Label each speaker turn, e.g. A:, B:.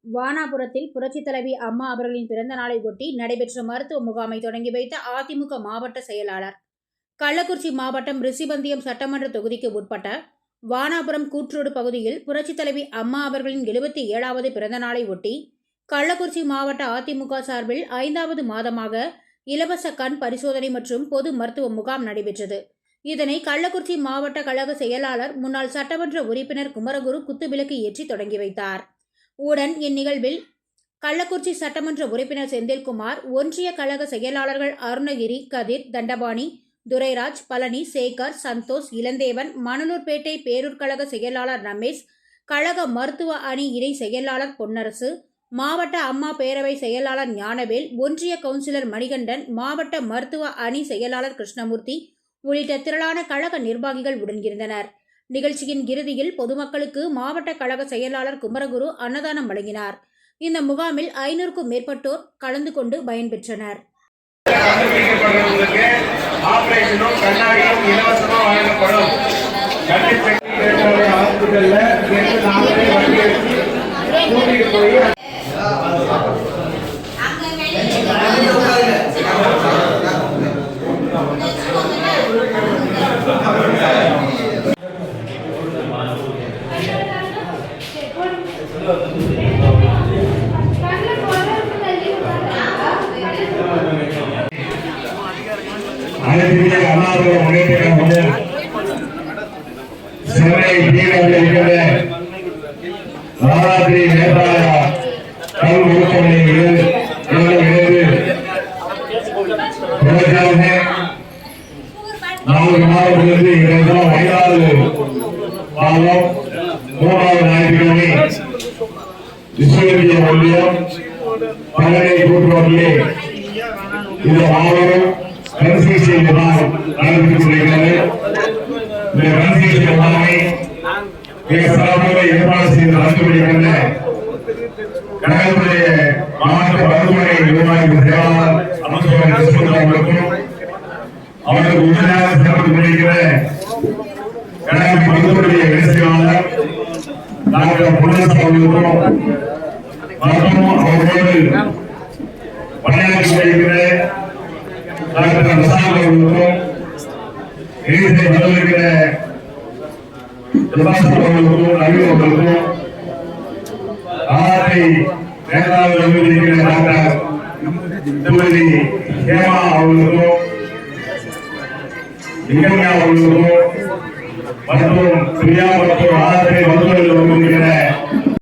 A: வானாபுரத்தில் புரட்சித் தலைவி அம்மா அவர்களின் பிறந்த நாளை ஒட்டி நடைபெற்ற மருத்துவ முகாமை தொடங்கி வைத்த அதிமுக மாவட்ட செயலாளர். கள்ளக்குறிச்சி மாவட்டம் ரிஷிவந்தியம் சட்டமன்ற தொகுதிக்கு உட்பட்ட வானாபுரம் கூற்றோடு பகுதியில் புரட்சித் தலைவி அம்மா அவர்களின் 77வது பிறந்த நாளை ஒட்டி கள்ளக்குறிச்சி மாவட்ட அதிமுக சார்பில் 5வது மாதமாக இலவச கண் பரிசோதனை மற்றும் பொது மருத்துவ முகாம் நடைபெற்றது. இதனை கள்ளக்குறிச்சி மாவட்ட கழக செயலாளர் முன்னாள் சட்டமன்ற உறுப்பினர் குமரகுரு குத்துவிளக்கு ஏற்றி தொடங்கி வைத்தார். உடன் இந்நிகழ்வில் கள்ளக்குறிச்சி சட்டமன்ற உறுப்பினர் செந்தில்குமார், ஒன்றிய கழக செயலாளர்கள் அருணகிரி, கதிர், தண்டபாணி, துரைராஜ், பழனி, சேகர், சந்தோஷ், இளந்தேவன், மணலூர்பேட்டை பேரூர் கழக செயலாளர் ரமேஷ், கழக மருத்துவ அணி இணை செயலாளர் பொன்னரசு, மாவட்ட அம்மா பேரவை செயலாளர் ஞானவேல், ஒன்றிய கவுன்சிலர் மணிகண்டன், மாவட்ட மருத்துவ அணி செயலாளர் கிருஷ்ணமூர்த்தி உள்ளிட்ட திரளான கழக நிர்வாகிகள் உடனிருந்தனர். நிகழ்ச்சியின் இறுதியில் பொதுமக்களுக்கு மாவட்ட கழக செயலாளர் குமரகுரு அன்னதானம் வழங்கினார். இந்த முகாமில் 500க்கும் மேற்பட்டோர் கலந்து கொண்டு பயன்பெற்றனர்.
B: ஞாயிற்றுக்கிழமை விஸ்வவித்யா ஒன்றியம் பழனி கூட்டுறவுகளே இந்த மாபெரும் கன்சிகை முகாம் நடைபெற்றுக் கொண்டிருக்கிறது. இந்த கன்சிகை முகாமை மிக சிறப்பாக ஏற்பாடு செய்து நடத்தப்படுகின்ற கழகத்துடைய மாவட்ட மருத்துவமனை நிர்வாகி செயலாளர் அமைச்சர் அவர்களுக்கும் அவருக்கு உறுதியாக சிறப்பித்துக் கொண்டிருக்கிற கழக மருத்துவமனை இணை செயலாளர் டாக்டர் பொன்னரசு அவர்களுக்கும் மற்றும் அவர்களோடு பணியாற்றி வருகிற டாக்டர் பிரசாத் அவர்களுக்கும் இணையத்தை வரவிருக்கிற அவர்களுக்கும் நவீன் அவர்களுக்கும் ஆராட்டை நேதாவில் வந்திருக்கிற டாக்டர் திருமதி ஹேமா அவர்களுக்கும் இங்கன்யா அவர்களுக்கும் மற்றும் பிரியா மற்றும் ஆராட்டை மருத்துவர்கள் வந்திருக்கிற